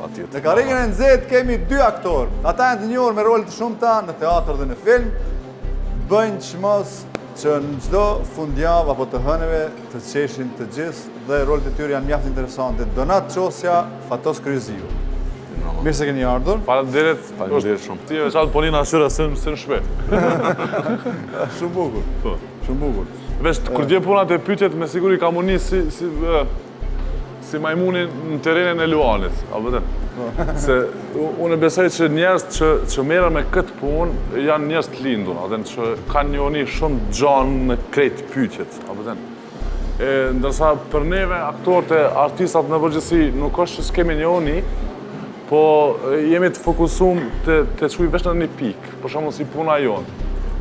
Në karrierën e nxehtë kemi 2 aktorë. Ata janë të njohur me role të shumta në teatr dhe në film. Bëjnë çmos që në çdo fundjavë apo të hëneve të qeshin të gjithë dhe rolet e tyre janë mjaft interesante. Donat Qosja, Fatos Kryziu. Mirë se keni ardhur. Faleminderit shumë. Ti veçat Polina Syra së në shpet. Shumë bukur. Po. Shumë bukur. Veç kur dje punat e pyetjet me siguri ka muni si majmuni në terenin e Luanit, apo të? Se unë besoj që njerëz që merren me këtë punë janë njerëz të lindur, atë që kanë njohuni shumë gjanë në krejt pyetjet, apo të? Ndërsa për neve aktorët e artistat në përgjithësi nuk është që s'kemi njohuni, po jemi të fokusuar të çuj veç në një pikë, për shembull si puna jonë.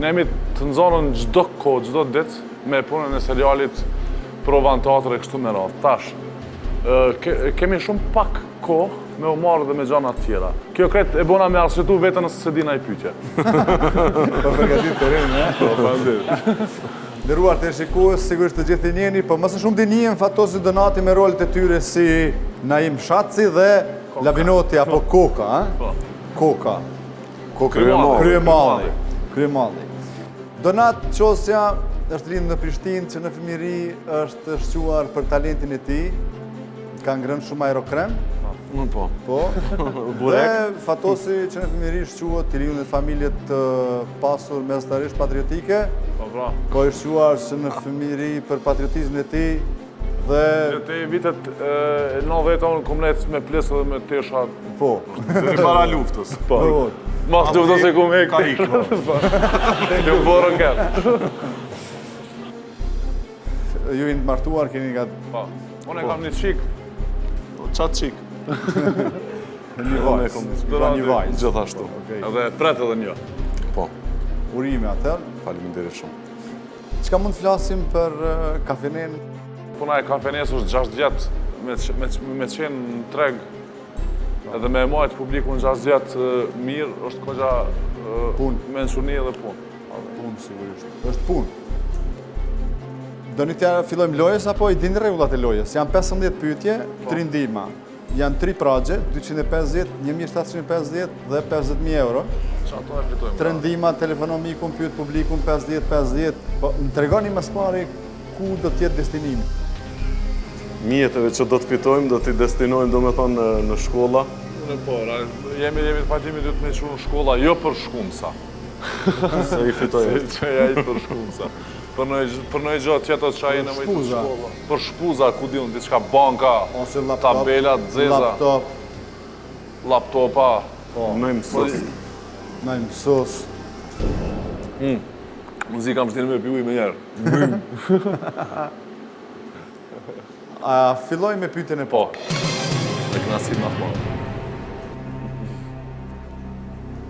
Ne jemi të nxorën çdo kohë, çdo ditë me punën e serialit Provan Teatr e kështu me radhë. Tash kemi shumë pak kohë me u marrë dhe me gjana të tjera. Kjo kret e bona me arsyetu vetën nëse se dina i pyetje. Po përgatit terrenin, e? Po, faleminderit. Nderuar teleshikues, sigurisht të gjithë i njihni, po më së shumti njihen Fatosi Donati me rolet e tyre si Naim Shatsi dhe Labinoti apo Koka, a? Koka. Kryemalli. Donat Qosja është lindur në Prishtinë që në fëmijëri është shquar për talentin e tij. Ka ngrënë shumë aerokrem. Po. Dhe Fatosi që në fëmijëri shquat i lindur në familje të pasur mesatarisht patriotike. Po. Ko i shquar që në fëmijëri për patriotizmin e tij dhe te vitet 90 unë kom lec me plesë dhe me tesha. Po. Deri para luftës. Po. Mas luftës e kom hek. Ka ikë. Në borën këtë. Ju jeni të martuar, keni nga... Po. Unë e kam një qik. Qatë qik. Një vajzë. Gjithashtu. Edhe pret edhe një. Po. Urime atër. Faleminderit shumë. Çka mund të flasim për kafenen? Puna e kafenes është 6 vjetë me qenë në treg edhe me majtë publikun 6 vjetë mirë është kogja mençurni edhe punë. Punë, sigurisht. është punë. Do një tja fillojmë lojës, apo i dini rregullat e lojës? Janë 15 pyetje, 3 ndihma. Janë 3 pragje, 250, 1750 dhe 50.000 euro. Që ato e fitojmë? 3 ndihma, telefonon mikun, pyet publikun, 50-50. Po, më tregoni më së pari ku do t'jetë destinimi. Mjetëve që do të fitojmë, do t'i destinojmë do me thonë në shkolla. Po, jemi të pajtimi du të me që në shkolla, jo për shkumsa. Se i fitojmë. Që ja i për shkumsa. Për në i gjatë tjetër që ajë në mëjtë të shkolla. Për shpuza, ku di unë, diçka banka, tabelat, zeza. Laptopa. Në mësos. Në mësos. Muzika më shtini me piuj me njerë. A filloj me pyetjen e Po. Me knasim në po.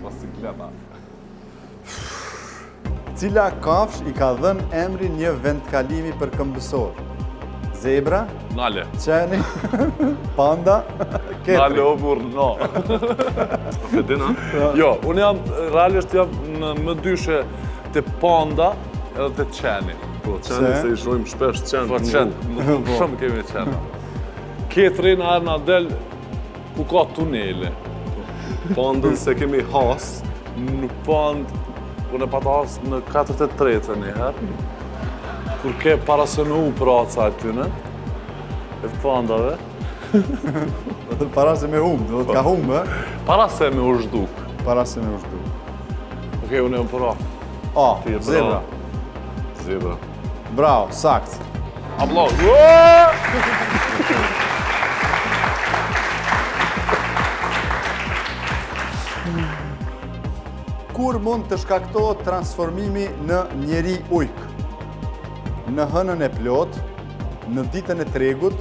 Bicikleta. Cila kafsh i ka dhënë emrin një vendkalimi për këmbësor? Zebra, Nale. qeni, panda, ketri. Nale o burr, no. Fedina? Jo, unë jam, realisht jam në më dyshe të panda edhe të qeni. Po, qeni se i shojmë shpesh qenë. Po, qenë, shumë kemi qenë. Ketri në arë në del ku ka tunele. Pandën se kemi has. Në pandë, unë e pata hasë në 43 njëherë, kur ke para se me u praca atyne, e të pandave. Para se me humë, do të ka humë, Para se me u zhduk. Para se me u zhduk. Okej, unë e më pra. A, Ti e zebra. Zebra. Bravo, sakt. Aplauz. Kur mund të shkaktohet transformimi në njeri ujk? Në hënën e plot, në ditën e tregut,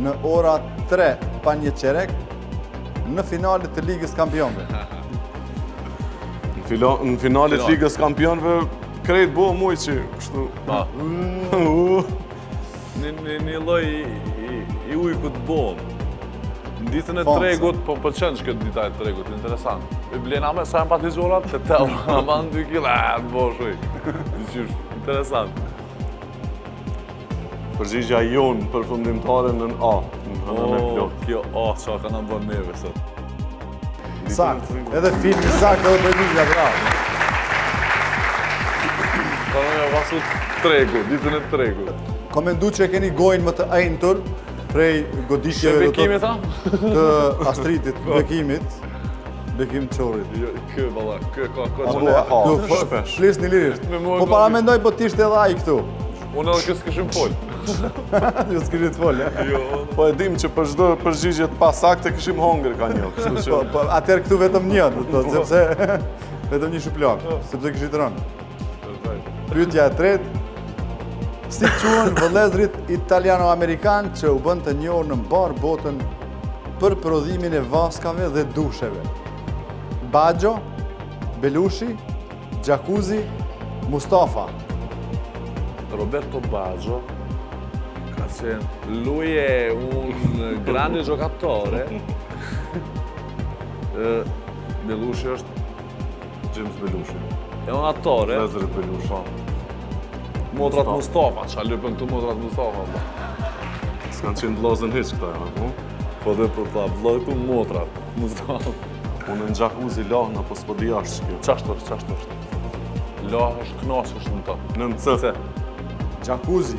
në ora 3 pa një qerek, në finalet të Ligës Kampionëve. Në finalet Ligës Kampionëve, krejt bo muj që kështu... Një loj i ujkut bom. Në ditën e tregut, po përqenë që këtë dita e tregut, interesant. I blena me sa empatizorat, të tevra, ama në 2 kila, të boshuj. Interesant. Përgjigja jonë përfundimtare në A. hënën e plot. Kjo, qa ka në bërë neve sot. Sakt, edhe filmi sakt edhe përgjigja, bravo. Ta në e vasu tregu, ditën e tregu. Komendu që e keni gojnë më të ejnëtur prej goditjeve Bekimi tha? të Astridit, Bekimit, Bekim Çorit. Jo, kë, valla, kë ka Unë e ha, Kë shpesh. flisni lirisht. Me mua Po ka- paramendoj po t'ishte edhe ai këtu. Unë edhe kësë këshim folë. Ju s'kishit fol, e? Jo, Po e dim që për çdo përgjigje të pasakte kishim hongër ka një, kështu që Po atëherë këtu vetëm një, do të thotë, sepse vetëm një shuplak, sepse kishit rënë. Pyetja e tretë. Si quhen vëllezërit italiano-amerikan që u bën të njohur në mbar botën për prodhimin e vaskave dhe dusheve? Baggio, Belushi, Jacuzzi, Mustafa. Roberto Baggio, ka qenë, lui è un grande giocatore. Belushi është James Belushi. È un attore. vëllezërit Belushi. Motrat Mustafa, qa lëpën këtu Motrat Mustafa, ba. S'kan qenë vllazën hiç këta, po. Po dhe për ta vlloj këtu Motrat Mustafa. Unë në Jacuzzi lahna, po s'po di jashtë që kjo. Qashtë është? Lah është knasë është në ta. Në MC. Se, Jacuzzi.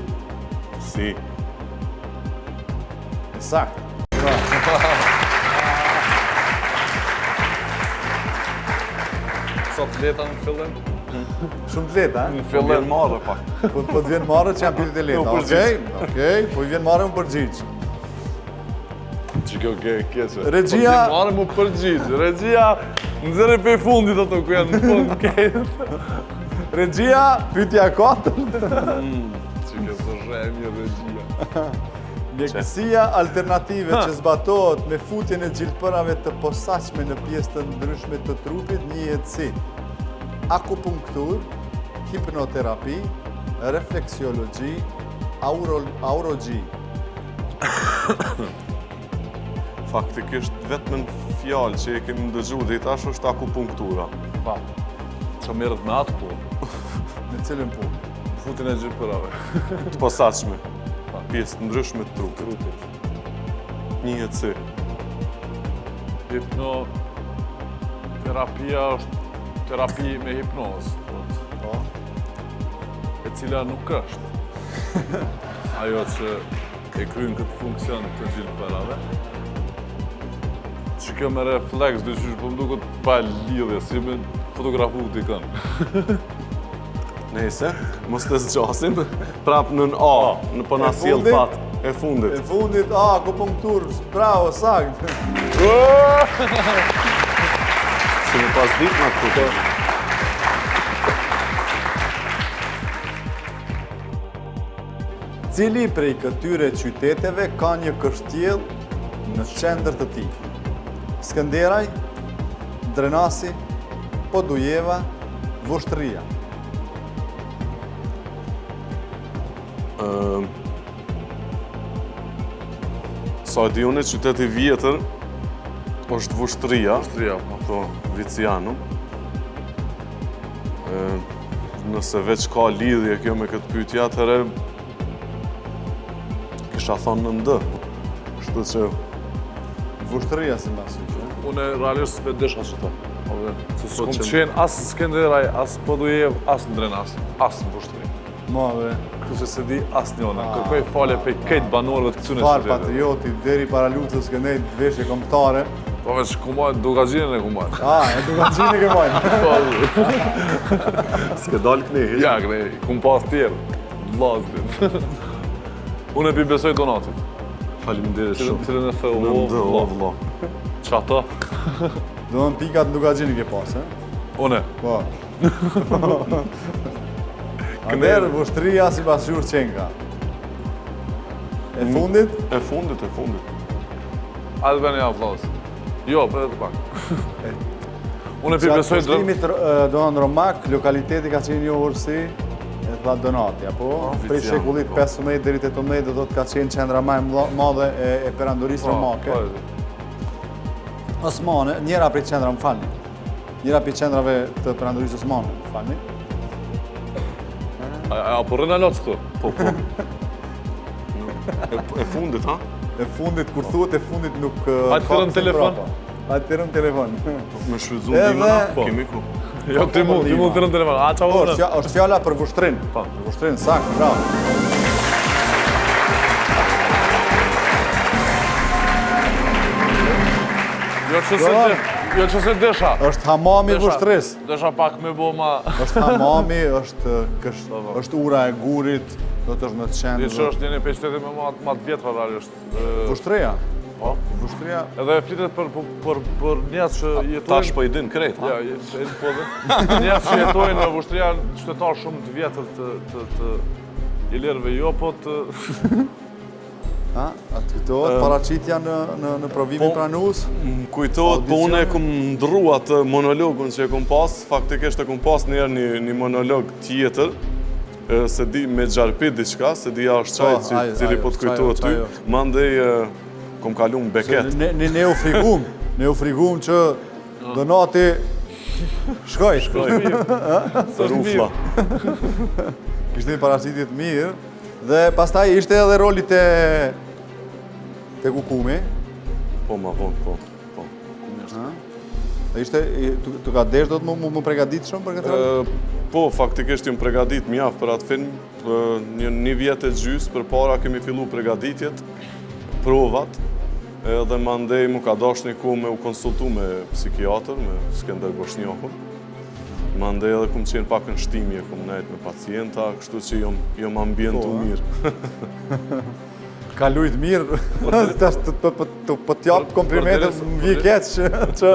Si. Sakt. sot leta në fillim? Shumë të lehta, Në e? Po vjen fillim, marrë pak. Po të vjen marrë që janë pyetje të lehta. U Okej, përgjigj. okej, po i vjen marrë më përgjigj. që kjo keqe. Regjia- Po ti marrë mu përgjigjë. Regjia, nëzëre pe fundit ato ku janë në fund kejtë. Regjia, pyetja e katërt. Që kjo së shemi regjia. Mjekësia alternative që zbatohet me futjen e gjilpërave të posaçme në pjesë të ndryshme të trupit njihet si akupunktur, hipnoterapi, refleksiologji, aurogji. Faktikisht vetëm fjalë që e kemi dëgjuar deri tash është akupunktura. Pa, që merret me atë punë. Në cilën punë? Futin e gjilpërave. Të posaçme. Pjesë të ndryshme të trupit. Njihet si Terapia është terapi me hipnozë, Po. e cila nuk është ajo që e kryen këtë funksion të gjilpërave. Që kjo me refleks, dyqysh po më duket pa lidhje, si me fotografu dikën. Nëse, mos të zgjasim, prap në A, në po na sjell fundit? fat e E fundit. fundit, akupunktur, bravo, sakt. Si më pas ditë në këtu. Cili prej këtyre qyteteve ka një kështjell në qendër të tij? Skënderaj, Drenasi, Podujeva, Voshtria. Sa e di unë, qyteti vjetër është Vushtria, Shtria, po. po Vicianum. Nëse veç ka lidhje kjo me këtë pyetje, atëherë kisha thonë në ndë. Kështu që Voshtria si mbas syve. Unë realisht s'pe desha që ta. Se s'kom që- qenë as Skenderaj, as Podujev, as Ndrenas, as në Vushtri. Ma bre, Kështu që se di as njona. Kërkoj falje pe kejtë banorëve të këtyne far qyteteve. patrioti, deri para lutës kënej të veshje kombëtare. Po veç kumajt, dugazhinën e kumajt. E dukaçini ke majnë. s'ke dalë kënej. Ja, krej, kum pas tjerë. Vlazbin. Unë e pi besoj donatit. Faleminderit shumë. Cilën e the, Në ndë, o o, vëlla. që ata? Do në pikat në dukaçini ke pas, e? Une. Po. Atëherë, Voshtria si pasqyr qenka. E fundit, E fundit, e fundit. Hajde bërë një aplauz. Jo, për edhe pak. Unë e pi gjatë besoj kushtimit do në Romak, lokaliteti ka qenë njohur si e tha Donati, apo? Prej Vician, shekullit po. 15 deri 18 do të ka qenë qendra më e madhe e perandorisë romake. Osmane, njëra prej qendra, më falni. Njëra prej qendrave të perandorisë osmane, më falni. Apo rëna lotë këtu? Po, po. E fundit, ha? e fundit, kur thuhet e fundit nuk... Hajtë thirrëm telefon. Hajtë thirrëm telefon. Me shfrytzuar dimën, kemi ku. Jo, ti mund thirrëm telefon. A, qa unë? Është fjala për vushtrin. Vushtrin, saktë, bravo. Jo që se desha. Është hamami i vushtris. Desha pak me bo ma... Është hamami, është ura e gurit, do të është në të qenë. Dhe që është njëni për qytetit me ma të vjetra rrali është... Vushtria? Po. Vushtria... Edhe flitet për njësë që jetojnë... Tash po i din krejt, ha? Ja, e po dhe. Njësë që jetojnë në Vushtria, qytetarë shumë të vjetër të Ilirëve, jo, po të... A të kujtohet paraqitja në provimin pranues? Më kujtohet, po unë e kom ndru atë monologun që e kom pas, faktikisht e kom pas njerë një monolog tjetër, se di me gjarpit diçka, se di ja është qaj cili po të kujtohet ty, mandej kom kalu më beket. Ne u frigum që donati shkoj. Së rufla. Kishte një paraqitje të mirë, dhe pastaj ishte edhe roli te Kukumi. Po, ma vonë, po. Dhe ishte, të ka desh do të më pregadit shumë për këtë rol? Po, faktikisht jëmë pregadit mjaftë për atë film. Një vjet e gjysë, për para kemi fillu pregaditjet, provat, edhe mandej mu ka dash një ku me u konsultu me psikiatër, me Skender Boshnjakun. Mandej edhe kum qenë pak në shtimi, kum nejt me pacienta, kështu që jom ambientu mirë. Ka lujt mirë, po t'japë komplimentet më vje keq që...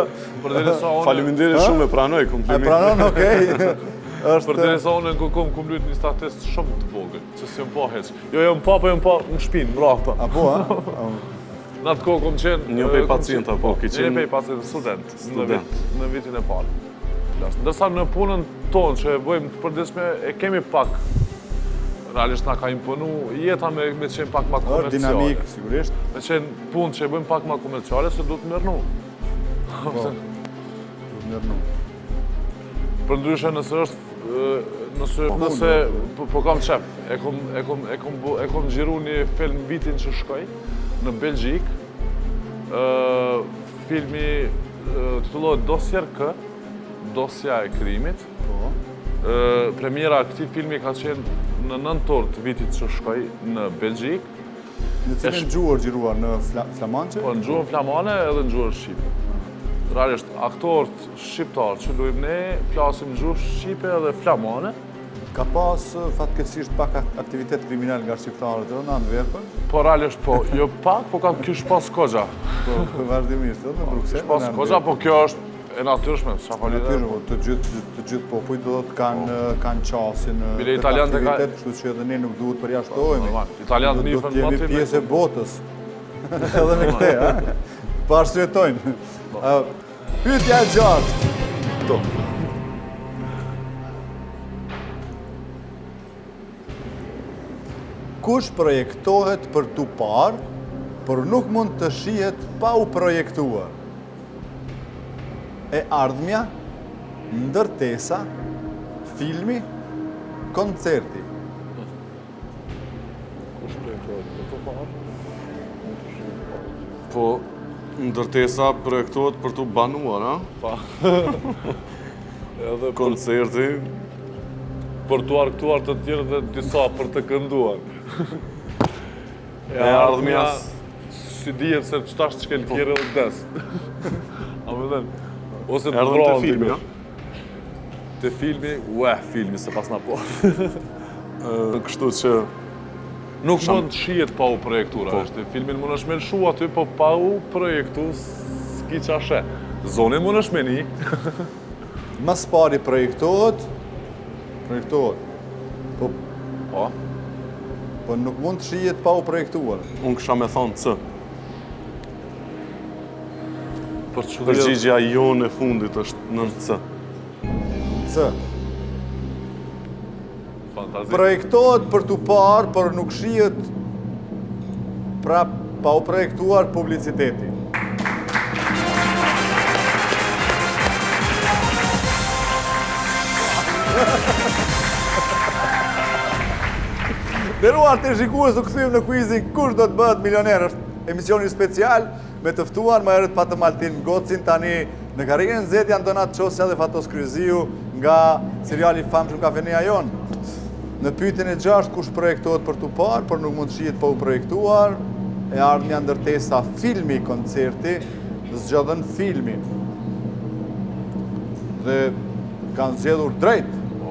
Faleminderit shumë e pranoj komplimentet. E pranon, okej. Për të nesa unë në kom lujt një statist shumë të vogël, që si jom pa heq. Jo, jom pa në shpinë, mbra këta. A po, a? Në atë kohë kom qenë... Një pej pacienta, po, ki qenë... Një pej pacienta, student, në vitin e parë. Ndërsa në punën tonë që e bëjmë të përdisme, e kemi pak, realisht nga ka imponu jeta me qenë pak ma komerciale. Dinamik, sigurisht. Me qenë punë që e bëjmë pak ma komerciale, se du të mërnu. Po, du të mërnu. Për ndryshe nëse po kam qef, e kom gjiru një film vitin që shkoj, në Belgjik, filmi titullohet Dosjer K, Dosja e krimit. Premiera këtij filmi ka qenë në 9 orë të vitit që shkoj në Belgjik. Në cilën gjuhër gjiruar, në flamanqe? Po, në gjuhën flamane edhe në gjuhën shqipe. Realisht, aktorët shqiptarë që luajmë ne, flasim gjuhë shqipe edhe flamane. Ka pas fatkeqësisht pak aktivitet kriminal nga shqiptarët në Antwerpen? Po, realisht, po, jo pak, po kish pas kogja. Po, vazhdimisht, në Bruxelles. Kish pas kogja, po kjo është e natyrshme, sa fali dhe. Të gjithë popujt do të kanë qasin të aktivitet, kështu që edhe ne nuk duhet përjashtohemi. Italianë një do të jemi pjesë e botës. Edhe me këte, ha? Po arsyetojnë. Pyetja e 6. Kush projektohet për tu parë, por nuk mund të shihet pa u projektuar? E ardhmja, ndërtesa, filmi, koncerti. Kush projektohet për tu parë? Po, ndërtesa projektohet për tu banuar, ha? Pa. Edhe koncerti. Për tu arktuar të tjerë dhe disa për të kënduar. E ardhmja... Si dijet se qëtash që kelë kjerë dhe des. A më dhenë? Ose të erdhëm të filmi, ja? Të filmi, filmi se pas na po. Kështu që... Nuk mund të shihet pa u projektura, është. Filmin mund është me lëshu aty, po pa u projektu s'ki qashe. Zonin mund është me një. Mas pari projektohet. Po nuk mund të shihet pa u projektuar. Unë kësha me thonë C. Përgjigja Përgjigja jonë e fundit është në C. C. Fantazi. Projektohet për tu parë, por nuk shihet pra pa u projektuar publiciteti. Nderuar të shikues, u kthym në quizin kush do të bëhet milioner. emisioni special me të ftuar më herët pa të Altin Gocin, tani në karrierën Z janë Donat Qosja dhe Fatos Kryziu nga seriali famshëm Kafeneja Jon. Në pyetjen e 6 kush projektohet për tu parë, por nuk mund shihet pa u projektuar, e ardhmja ndërtesa filmi koncerti, zgjodhen filmin. Dhe kanë zgjedhur drejt.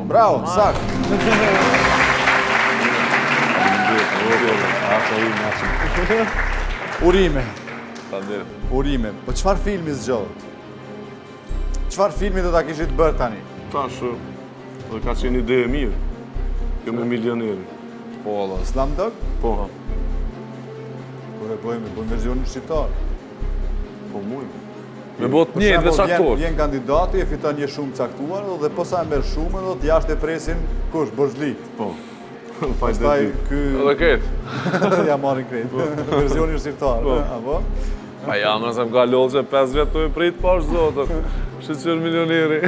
Bravo, sakt. Urime. Urime. Po çfarë filmi zgjodhet? Çfarë filmi do ta kishit bërë tani? Tash, dhe ka qenë ide e mirë. Kjo me milioneri. Po, Allah. Slumdog? Po. Kur e bëjmë versionin shqiptar. Po mujmë. Me bot njëjtë veç aktor. Vjen kandidati, e fiton një shumë caktuar, dhe posa e merr shumën, do të jashtë e presin kush, Borzli. Po. Pastaj ky Edhe këtë. ja marrin krejt. Versioni shqiptar, apo? Pa jam nëse më ka lodhë që 5 vjetë të i prit pash zotët. Shqyqër milioneri.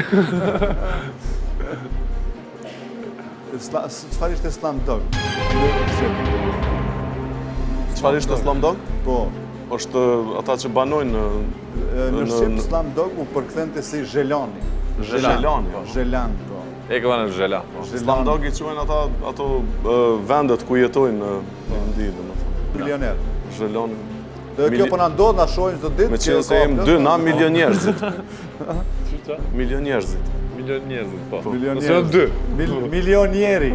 Çfarë ishte Slumdog? Çfarë ishte Slumdog? Po. Është ata që banojnë Në Shqip Slumdog u përkthente si Zhelani. Zhelani. Zhelan, po. E këva në zhela. Slumdog i quajnë ato vendet ku jetojnë në ndi, domethënë. Milioner. Zhelani. Dhe kjo po na ndodh, na shohim çdo ditë. Me qenë se jem dy, na milion njerëzit. Milion njerëzit. Milion njerëzit, po. Milion Nëse janë dy. Milionieri.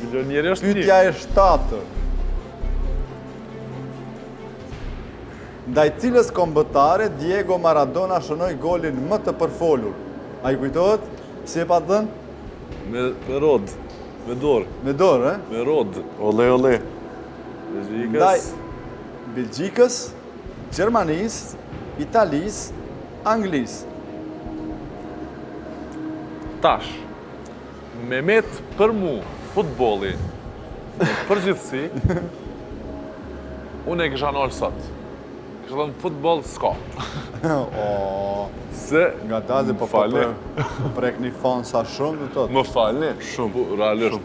Milionieri është një. Pyetja e 7. Ndaj cilës kombëtare Diego Maradona shënoi golin më të përfolur? A i kujtohet? Si e pa të dhënë? Me rod. Me dorë. Me dorë, Me rod. Ole, ole. Ndaj Belgjikës, Gjermanisë, Italisë, Anglisë. Tash, me met për mu futbolli në përgjithësi, unë e kisha nërë sot. Kisha thënë futbol s'ka. Se Nga dazi po falni. prek një fanë sa shumë dhe tot. Më falni. Shumë. Realisht.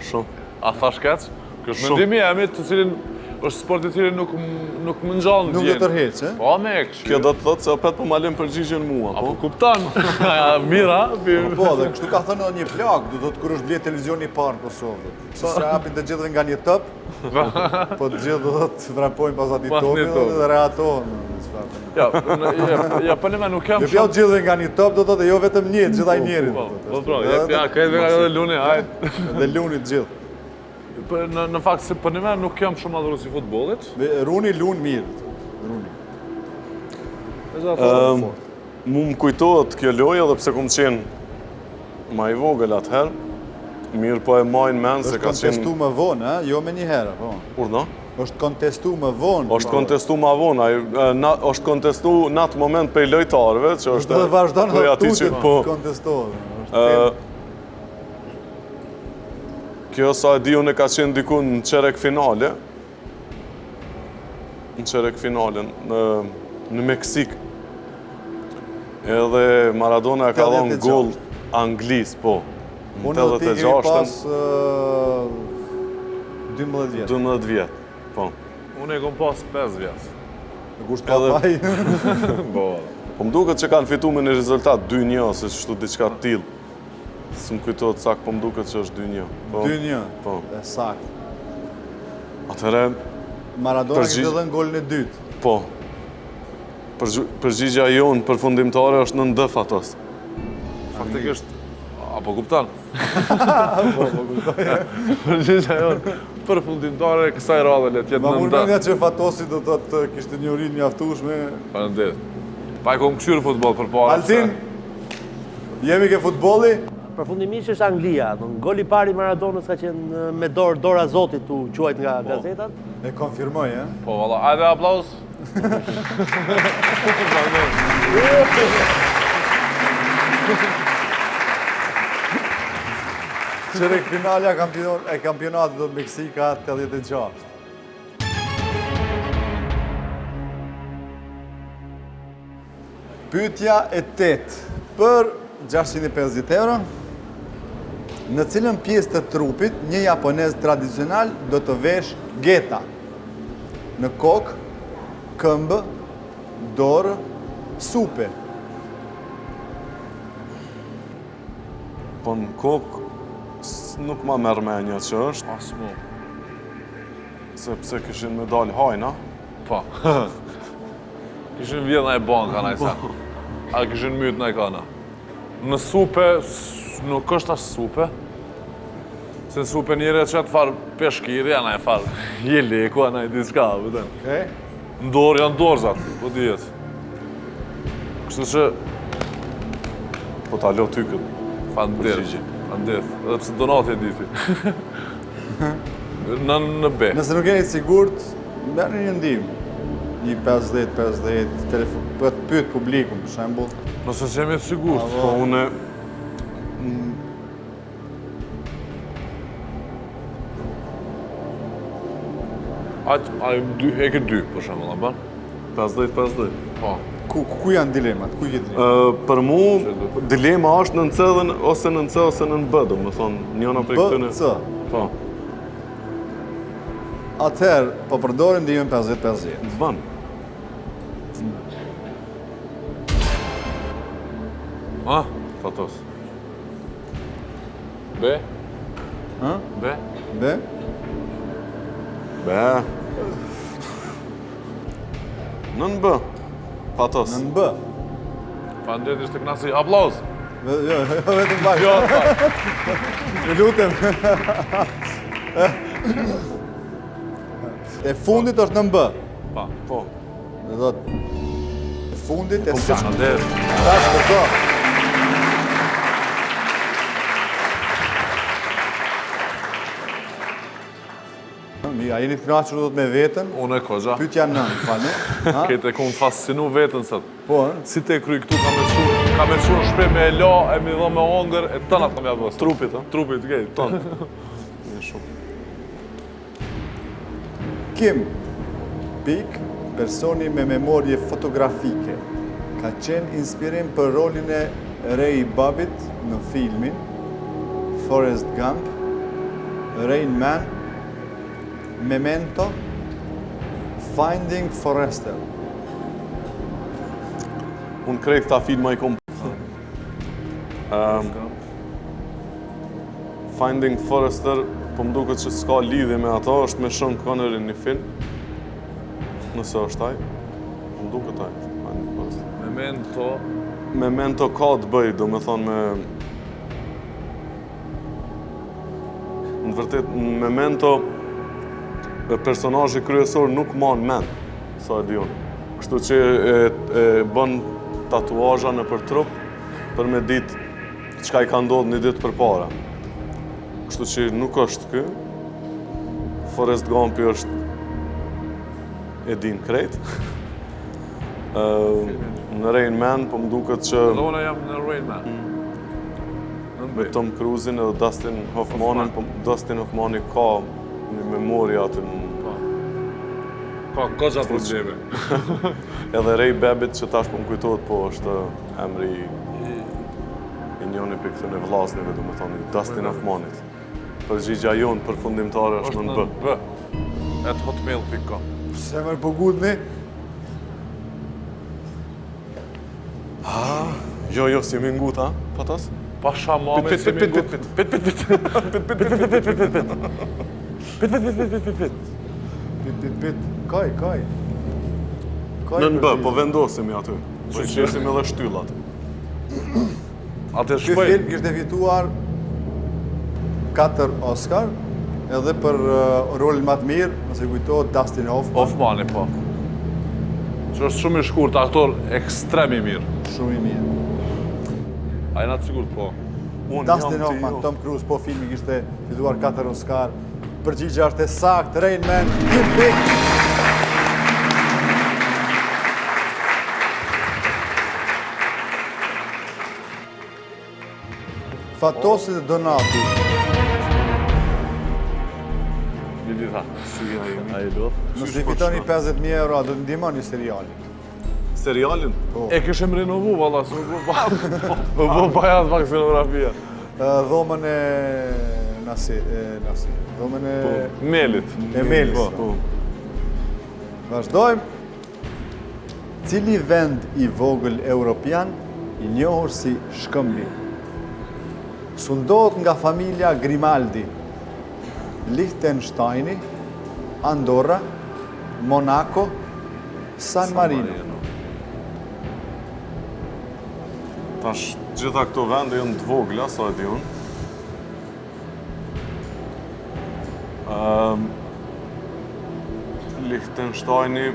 Shumë. A thash keq? Kjo është Shumë. mendimi e që cilin është sport i cilin nuk më ngjall në Nuk ndjenjë. do tërheq, e? Po me kështu. Kjo do të thotë se opet po ma lëm përgjigjen mua, Apo po? kupton? Mira, Po, dhe kështu ka thënë edhe një plak, do të kur është blet televizioni i parë në Kosovë. Si se hapin të gjithëve nga një top, po të gjithë do të vrapojnë pas atij Pas topi një top. dhe reatohen. Ja, po nema nuk jam Jo pjau gjithëve nga një top, do të thotë jo vetëm një, gjithaj njerit. Po, ja, krejt nga edhe luni, hajt. Dhe lunit gjithë. Në fakt se për nema nuk jam shumë adhurues i futbollit. Runi lun mirë. Runi. Mu më kujtohet kjo lojë edhe pse kom qenë ma i vogël atëherë, mirë po e majnë menë se Është ka kontestu qenë... më vonë, jo me një herë, po. Urna? Është kontestu më vonë. Është kontestu ma vonë, është kontestu në atë moment për lojtarëve, që është... Dhe vazhdon prej dhe atij që- tutit po, kontestohet. Kjo sa e di unë e ka qenë diku në qerek finale. Në qerek finale, në Meksik. Edhe Maradona e ka dhënë 86. gol Anglis, po. Në Unë dhe ti kemi 86-ën, pas 12 vjetë. 12 vjetë, po. Unë e kom pas 5 vjetë. Në kusht ka faj. Bo. Po më duket që kanë fitu me një rezultat 2-1, se shtu diçka t'il. Së më kujtohet sakt, po më duket që është 2-1. Po. 2-1. Po. E sakt. Atëherë, Maradona Përgjigj- kështë dhe në golin e dytë. po. Përgjigja jonë përfundimtare është në ndëf atos. Faktikisht, apo kuptan? Përgjigja jonë përfundimtare kësaj radhe le t'jetë Ma në mund nda. nga që Fatosi do të kishte një urin mjaftueshme. Faleminderit. Pa e kom këshyrë futbol për para. Altin, jemi ke futbolli? Përfundimisht është Anglia. Goli i parë i Maradonës ka qenë me dora Zotit u quajt nga gazetat. E konfirmoj, e? Po, valla, ajde aplauz. Qerek finalja e kampionatit do të Meksika 86. Pyetja e 8. Për 650 euro, në cilën pjesë të trupit një japonez tradicional do të vesh geta? në kokë, këmbë, dorë, supe. Po në kokë nuk ma merr mendja që është, As mu. sepse kishin me dalë hajna. Po. Kishin vjedh na e banka na i sa. A kishin myt na i kana. Në supe, nuk është as supe. Se në supe njëre që atë farë peshkiri, ana e farë jeleku, ana e diçka, vëtën. Okay? Në dorë janë dorzat, po dijet. Kështu që, Po ta lo ty këtë. fanderit, fanderit. Edhe pse Donati e diti. Në B. Nëse nuk jeni sigurt, merrni një ndihmë. Një 50-50, telefon, për të pyet publikun, për shembull. Nëse që jemi të sigurt. Po une E ke 2, për shembull, apo? 50-50. Po. Ku janë dilemat? Ku jeni? Për mu, dilema është në C ose në C ose në B, do më thonë, njëna për këtëne. B, C. Po, Atëherë, po përdorim ndihmën 50-50. bën. A? Fatos. B? Ha? B? B? Be. Nën B. Patos. Në B. Fanderit ishte knasi. Aplauz! Jo, vetëm baj. Jo, Ju lutem. E fundit është në B. pa. Po. Do thotë e fundit e së Fanderit. tash për to. Mirë, a jeni të kënaqur do të me veten? Unë e kozha. Pyetja 9, falni. Ha? Kete kom fascinu vetën sot. Po, Si te kry këtu ka me qurë shpe me e la, e mi dho me hongër, e tënat kam ja bës. Trupit, ha? Trupit, gej, tonë. Një shumë. Kim Pik, personi me memorje fotografike, ka qenë inspirim për rolin e Ray Babbitt në filmin Forrest Gump, Rain Man, Memento, Finding Forrester. Unë krej këta filma i kom... Finding Forrester, po më duket që s'ka lidhje me ato, është me Sean Connery një film. Nëse është aj, po më duket aj. Finding Forrester. Memento. Memento ka të bëj, do me thonë me... Në vërtet, në Memento, personazhi kryesor nuk man mend, sa e di unë. Kështu që e bën tatuazha nëpër trup për me ditë çka i ka ndodhur një ditë përpara. Kështu që nuk është ky. Forrest Gumpi është e din krejt. Në Rain Man, po më duket që Dhe unë jam në Rain Man. me Tom Cruise-in edhe Dustin Hoffmanin, po Dustin Hoffmani ka një memori aty në... Ka kozha probleme. Edhe Ray Babbitt që tash po më kujtohet, po është emri i njëri për këtën e vllaznive, do me thoni, Dustin Hoffmanit. Përgjigja jonë përfundimtare është në B. B. @hotmail.com. Se mërë po gudni? Jo, si jemi ngut, ha? Patas? Pa shamame si mi ngut. Pit. Kaj. Në B, po vendosemi aty. Po i qesim edhe shtyllat. Atë Ky shpej. film kishte fituar 4 Oscar, edhe për rolin më të mirë, nëse kujtohet Dustin Hoffman. Hoffmani, po. Që është shumë i shkurt, aktor ekstrem i mirë. Shumë i mirë. A jena të sigurt, po. Unë Dustin jam Hoffman, ti, Tom Cruise, po filmi kishte fituar 4 Oscar. Përgjigja është e saktë, Rain Man, Kim Pik. Fatosit e Donati. Një ditha. Si jemi. A i do? Nëse fitoni 50.000 euro, a do të ndihmoni serialin. Serialin? E këshem renovu, valla, së nuk po bajas pak scenografia. Dhomën e Nasi. Dhomën e Melit. e Melis. Po. Vazhdojmë. Cili vend i vogël evropian i njohur si Shkëmbi sundohet nga familja Grimaldi? Liechtensteini, Andorra, Monaco, San Marino. Tash, gjitha këto vende janë të vogla, sa e di unë. Liechtensteini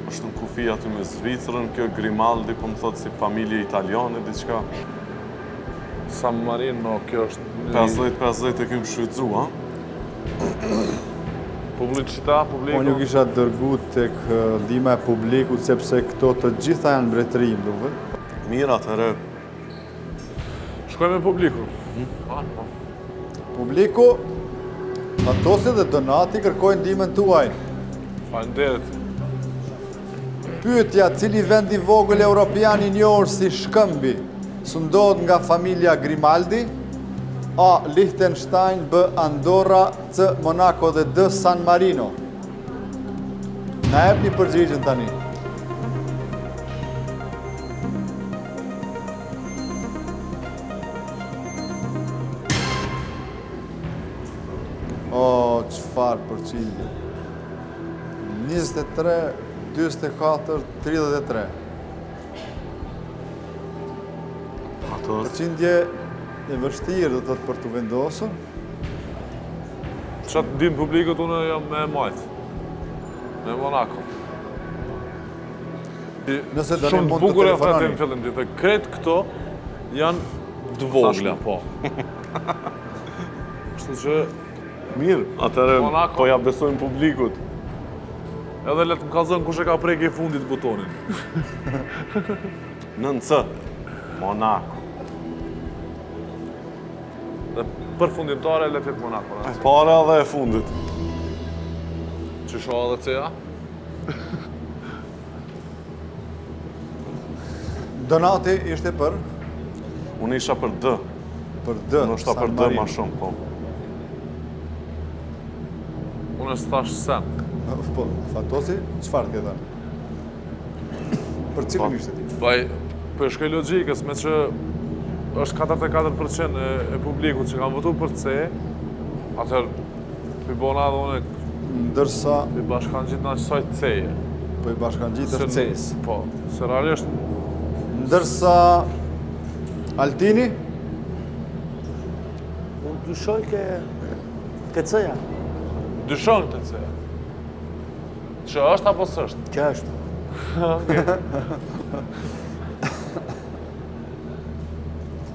është në kufi aty me Zvicrën, kjo Grimaldi, po më thotë si familje italiane, diçka. San Marino, kjo është... 50-50 e kemë shfrytzu, ha? Publicita, publiku. Unë nuk isha dërgu tek ndihma e publikut, sepse këto të gjitha janë mbretëri, më duket. Mirë, atëherë. Shkojmë me publiku. Publiku, Fatosi dhe Donati kërkojnë ndihmën tuaj. Faleminderit. Pyetja, cili vend i vogël evropian i njohur si Shkëmbi sundohet nga familja Grimaldi? A. Liechtenstein, B. Andorra, C. Monaco dhe D. San Marino. Na jepni përgjigjen tani. O, çfarë përgjigje? 23, 24, 33. Ato është. Përqindje e vështirë dhe të për të vendosur. Qatë dim publikut unë jam me majtë. Me Monaco. Nëse do ne Shumë mund të bukur e telefononi. thënë në fillim, gjithë kretë këto janë të vogla, po. Kështu që Mirë, atëherë Monaco. po ja besojmë publikut. edhe le të më kallëzon kush e ka prejke i fundit butonin. Në C. Monaco. Dhe për fundimtare le të jetë Monaco. E para dhe e fundit. Që shoha dhe CA? Donati ishte për Unë isha për D. D. Unë është San për D Marino. ma shumë, po. Unë e s'tash sen. Po, Fatosi, çfarë ke thënë? Për cilin ishte ti? Baj, për shkoj logjikës, me që është 44% e publikut që kanë votu për C, atëherë për bona dhe une Ndërsa për bashkan gjithë në qësaj C-je. po i bashkangjitër C-s. Po, se realisht Ndërsa Altini Unë dyshoj ke C-ja. dyshon të C. Që është apo s'është? Që është.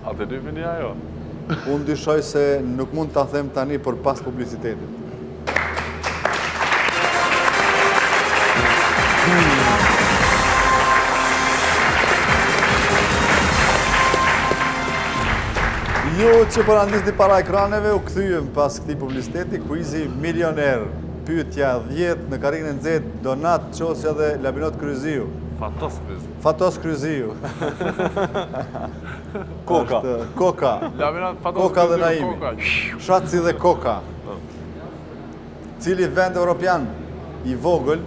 Atë dy vini ajo. unë dyshoj se nuk mund ta them tani për pas publicitetit. Jo që për andisni para ekraneve, u kthyem pas këtij publiciteti, kuizi milioner. Pyetja 10 në karrierën Z, Donat Qosja dhe Labinot Kryziu. Fatos krizi. Fatos Kryziu. Koka. Është Koka. Laminat fatos Koka dhe krizi, Naimi. koka. Shatsi dhe Koka. Cili vend evropian i vogël,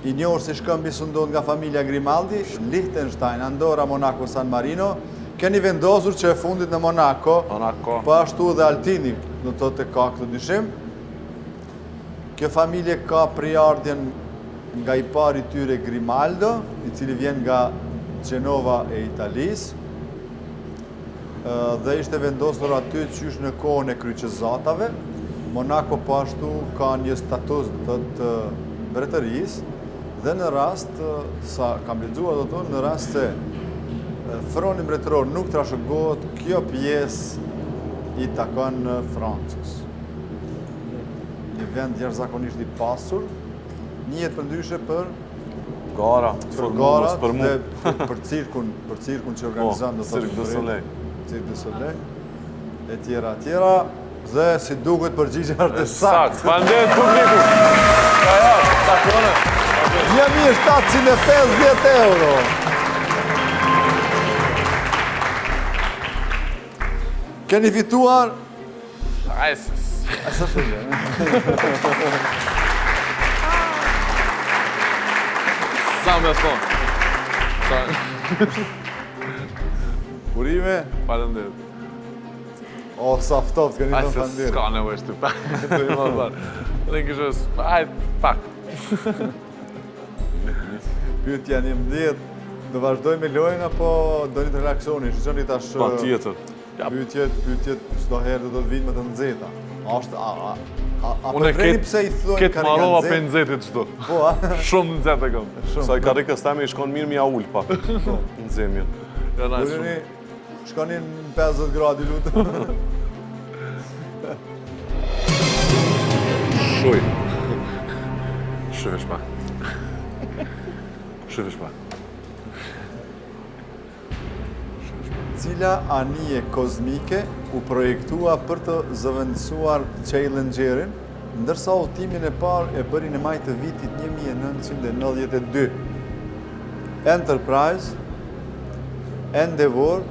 i njohur si Shkëmbi sundohet nga familja Grimaldi? Liechtenstein, Andorra, Monaco, San Marino. Keni vendosur që e fundit në Monaco, Monaco. po ashtu dhe Altini, do të thotë ka këtë dyshim. Kjo familje ka priardhjen nga i pari tyre Grimaldo, i cili vjen nga Genova e Italisë, dhe ishte vendosur aty qysh në kohën e kryqëzatave. Monaco po ashtu ka një status të mbretërisë dhe në rast, sa kam lexuar do të thonë, në rast se froni mbretëror nuk trashëgohet, kjo pjesë i takon Francës. Një vend jashtëzakonisht i pasur, njihet përndryshe për Gara. garat për mu. dhe për cirkun që organizon do të Cirque du Soleil. Cirque du Soleil, e tjera, dhe si duket përgjigje është Sakt, saktë. faleminderit publiku. Ka ja, takone. 1750 euro. Keni fituar Ajses. Sa shumë. s'kam me thonë. Urime, Faleminderit. o sa ftoft, këni Aj të se fandirë. s'ka nevojë shtypa. Ne kishë, aj, pak. Pyetja 11, do vazhdoj me lojën apo do një të relaksoni? Shqoni tash Pa tjetër. pyetjet, çdo herë do të vinë më të nxehta. A Unë përvreni pse i thojnë ketë marova karika për nxehtë? nxetit qëto. Po, a? Shumë nxehtë e kam. Sa i karikës teme i shkon mirë mja ullë pak. Në zemjen. Ja, na Urimi, shumë. shkoni në 50 gradi lutë. Shuj. Shuvesh pak. Shuvesh pak. Cila anije kozmike u projektua për të zëvendësuar Challengerin, ndërsa udhëtimin e parë e bëri në maj të vitit 1992. Enterprise, Endeavour,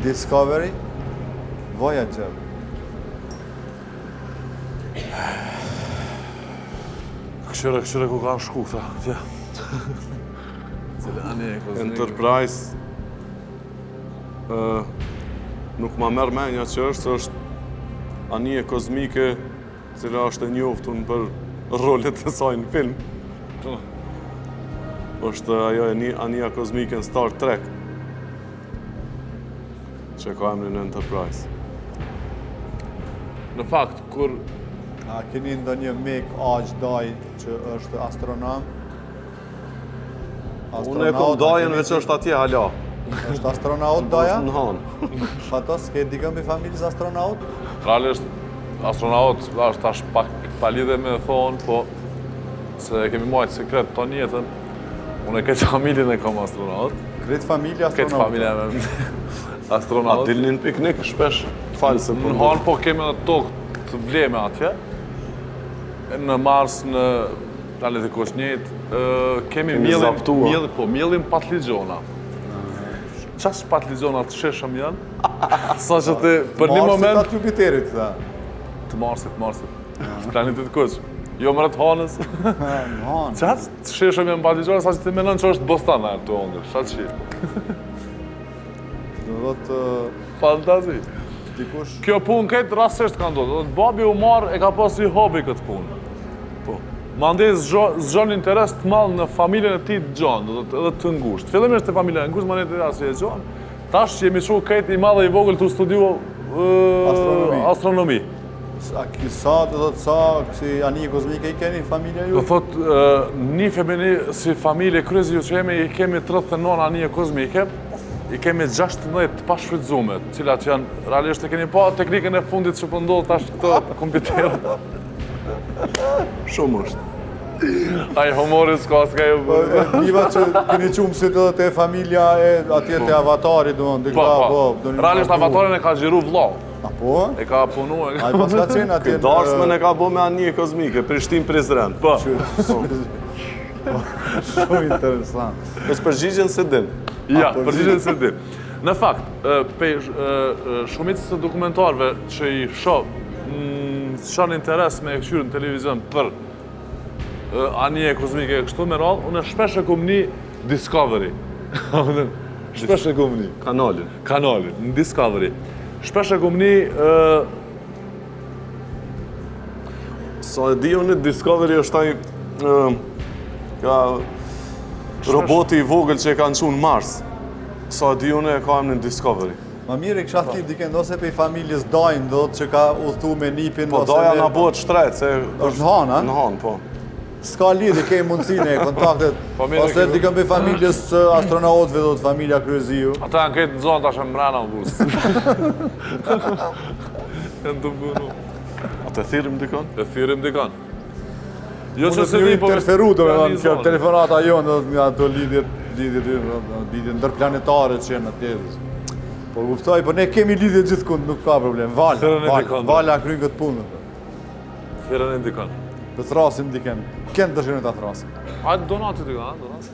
Discovery, Voyager. Këshire ku kanë shku, këta. Tja. Cile ani e kozmike. Enterprise nuk ma merr menja që është anije kozmike cila është e njoftun për rolet e saj në film. Është ajo anija kozmike në Star Trek që ka emrin Enterprise. Në fakt, kur A keni ndonjë mik aq daj që është astronom? Unë e kom dajen veç është atje hala. Është astronaut daja? Në hanë. Fato, s'ke dikën për familjes astronaut? realisht astronaut është tash pak pa lidhe me thonë, po se kemi majtë sekret ton jetën. Unë e këtë familjen e kam astronaut. Kretë familje astronaut? Këtë familja me A astronaut. dilnin piknik shpesh falë se Në hanë po kemi në tokë të bleme atje. Në Mars, në planet e Koshnjit, kemi mjellin patligjona. Qas patligjona të sheshëm janë? Sa që të, për një moment... Marsit atë Jupiterit, da. Të Marsit. Planetit Kosh. Jo mërët hanës. Në hanë. Qas të sheshëm janë patligjona, sa që të menon që është Bostan e të ongër. Shatë që. Do të Fantazi. dikush... Kjo punë këtë rasisht ka ndodhur. Do të babi u marr e ka pas si hobi këtë punë. Po. Mandej zgjon interes të madh në familjen e tij të gjan, do të edhe të ngushtë. Fillimisht te familja e ngushtë, mandej te asaj e gjan. Tash jemi shu këtë i madh e i vogël të studiu astronomi. Sa si anije kozmike i keni familja ju? Do thot, një femini si familje kryezi ju që i kemi 39 anije kozmike, i kemi 16 të pashfrytzume, cilat janë, realisht e keni pa teknikën e fundit që pëndodhë tash këto kompjuterët. Shumë është. Ai humori s'ka ju bërë. Niva që keni qumë si të te familja e atje te avatarit, do në Po. Realisht avatarin e ka gjiru vllau. A po? E ka punu e ka... A i pas ka qenë atje Këtë darsmen e ka bo me anije kozmike, Prishtinë Prizren. Po. Shumë interesant. Kësë përgjigjen se din. Ja, përgjigjen se di. Në fakt, pe shumicës të dokumentarëve që i shoh shanë interes me e këshyrë në televizion për anije kozmike e kështu me radhë, unë shpesh e kom një Discovery. Shpesh e kom një. Kanalin, në Discovery. Shpesh e kom një... Sa e di unë, Discovery është ai ka roboti i vogël që e kanë qunë Mars. Sa e di unë e ka emrin Discovery. Ma mirë e kësha thirë dike ndose pe i familjes dajnë, do të që ka udhtu me nipin... Po daja na bëhet shtret, se... është në hanë, a? Në hanë, po. S'ka lidhje, ke mundësine e kontaktet, mirë, ose dikën pe familjes astronautëve do të familja kryeziju. Ata janë këtë në zonë tash e mrena në busë. Janë të punu. A të thirim dikon? E thirim dikon. Jo Unë që se të di, një po... interferu, do me thonë, kjo zonë. telefonata jonë, do nga ato lidhjet ndërplanetare që jenë atje. Po kuptoj, po ne kemi lidhje gjithkund, nuk ka problem. Vala kryin këtë punë. Thirën e dikon. Të thrasim diken. Kënë dëshirën të thrasim. Hajde donati dikon, ha? Donati.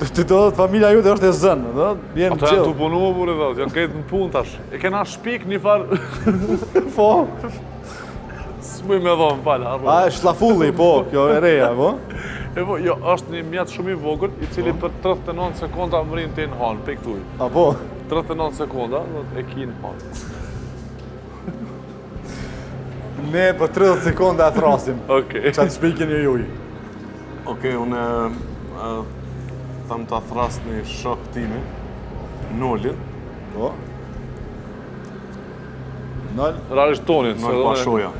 Të do të familja ju të është e zënë, do? Jenë Ata janë të punu, bure dhe, janë këtë në punë tash. E kena shpik një farë... Po, S'muj me dhonë, falë, arro. a e shlafulli, po, kjo e reja, po? Po, jo, është një mjet shumë i vogël, i cili për 39 sekonda më rinë të në hanë, pe këtuj. Apo? 39 sekonda, e ki në hanë. Ne për 30 sekonda e thrasim. Okej. Qa të shpikin një juj. Okej, unë tham të thras një shok timi, Nolin. Po? Nol? Realisht tonin. Nol Pashoja.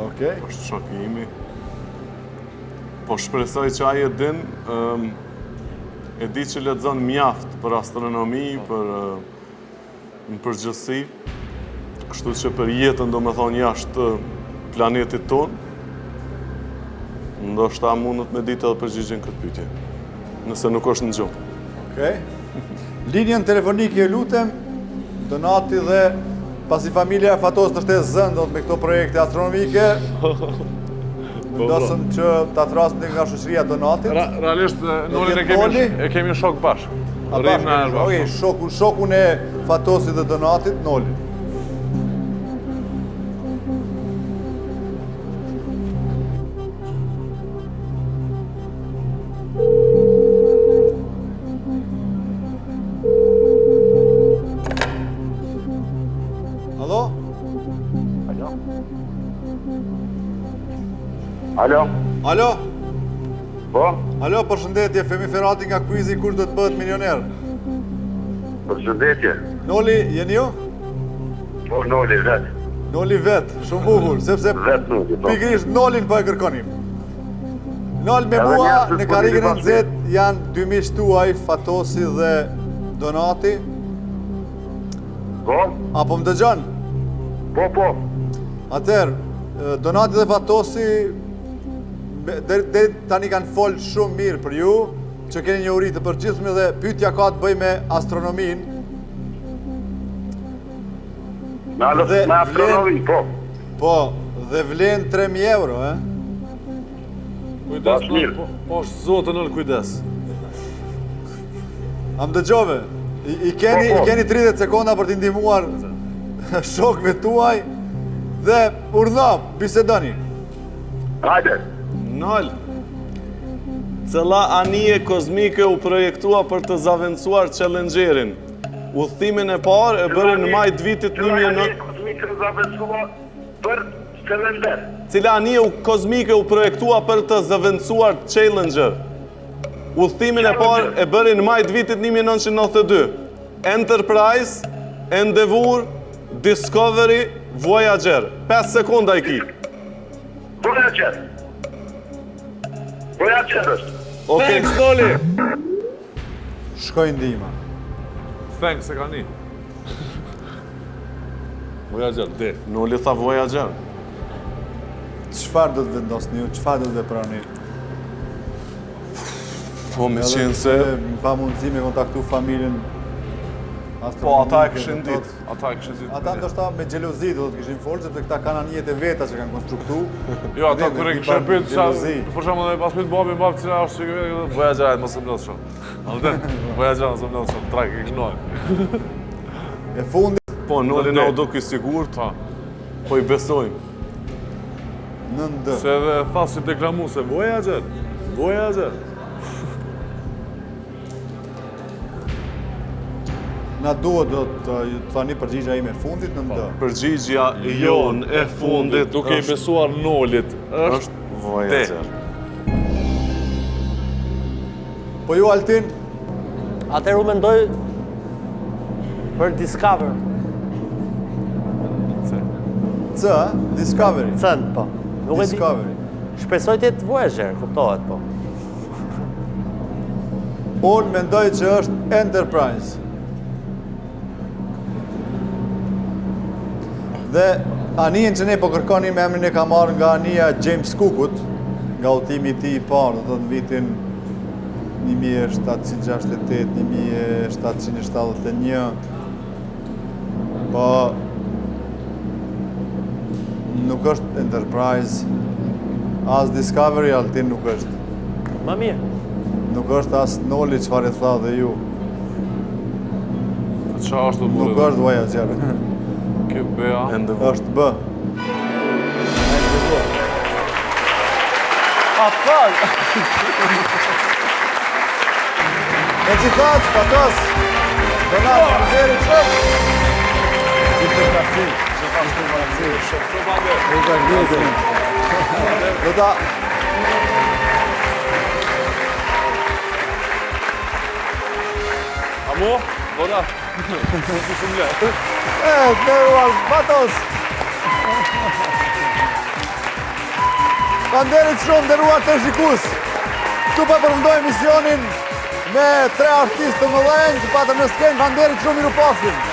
Okej. Është shoki imi. Po shpresoj që ai e din, e di që lexon mjaft për astronomi, për në përgjithësi, kështu që për jetën domethënë jashtë planetit ton, ndoshta mundet me ditë edhe përgjigjen këtë pyetje, nëse nuk është në gjuhë. Okej. Linjën telefonike ju lutem, Donati dhe pasi familja e Fatos të shtesë zëndot me këto projekte astronomike, mendosëm që ta trasim nga shoqëria Donatit. Realisht, Nolin e kemi shok bashkë. A bashkë, okej, shokun e Fatosit dhe Donatit, Nolin. Alo? Alo? Alo? Po? Alo, përshëndetje, Femi Ferati nga kvizi kur do të bëhet milioner. Përshëndetje. Noli, jeni ju? Po, Noli, vet. Noli vet, shumë bukur, sepse Vet Noli, po. pikërisht Nolin po e kërkonim. Nol me Edhe mua njerëzit në po karrierën e vini bashkë. nxehtë janë dy miq tuaj, Fatosi dhe Donati. Po? Apo më dëgjon? Po. Atëherë, Donati dhe Fatosi deri tani kanë folë shumë mirë për ju, që keni një uri të përgjithshme dhe pyetja ka të bëjë me astronominë. Dhe Me astronomi, po. Po, dhe vlen 3.000 euro, Kujdes, Bashkë mirë. po është zotë nëllë kujdes. A më dëgjove? I keni 30 sekonda për t'i ndihmuar shokëve tuaj dhe urdhno, bisedoni. Hajde. Nol, cëlla anije kozmike u projektua për të zaventuar Challengerin? Udhëtimin e parë e bërë në maj të vitit 2009. Kozmike zavendësua për Challenger. Cila anije kozmike u projektua për të zaventuar Challenger? Udhëtimin e parë e bërë në maj të vitit 1992. Enterprise, Endeavour, Discovery, Voyager. 5 sekonda i ki. Voyager. Voyager është. Okej. Thanks, Noli! Shkoj ndihma. Thanks, e ka një. Voyager, de. Noli tha Voyager. Çfarë do të vendosni ju? Çfarë do të veproni? Po me qenë se... pa mundësi me kontaktu familjen. Po ata e këshin ditë. Ata e këshin ditë. Ata ndoshta me xhelozi do të kishin folë, sepse këta kanë anijet e veta që kanë konstruktu. Jo, ata kur e kishin pyet sa, Xhelozi. për shembull, edhe pas pyet babi cila është që Voyager, mos e mbledh shumë. Alden, Voyager mos e mbledh shumë, trak e knoj. E fundit Po, Noli na u do i sigurt, po i besojmë. në ndë. Se edhe tha si deklamu se Voyager, Voyager. Na duhet do të thani përgjigja ime e fundit në ndë. Përgjigjja jon e fundit duke i besuar Nolit, është Voyager. Po ju Altin, Atëherë u mendoj për Discover. C, Discovery. Cën, po. Nuk e di. Discovery. Shpresoj të jetë Voyager, kuptohet, po. Unë mendoj që është Enterprise. Dhe anijen që ne po kërkonim emrin e ka marrë nga anija James Cookut, nga udhëtimi i tij i parë, do të në vitin 1768, 1771. Po nuk është Enterprise, as Discovery Altin nuk është. Më mirë. Nuk është as Noli çfarë tha dhe ju. Qa është të Nuk është Voyager. Kjo bea. Është B. A, Me gjithat, patos, Donat, faleminderit shumë. Do ta... Amo? Bona. Shumë lehtë. Nderuar, patos. Faleminderit shumë, nderuar të shikues. Këtu po përfundojmë misionin me 3 artistë të mëdhenj që patëm në skenë. Faleminderit shumë, miru pafshim.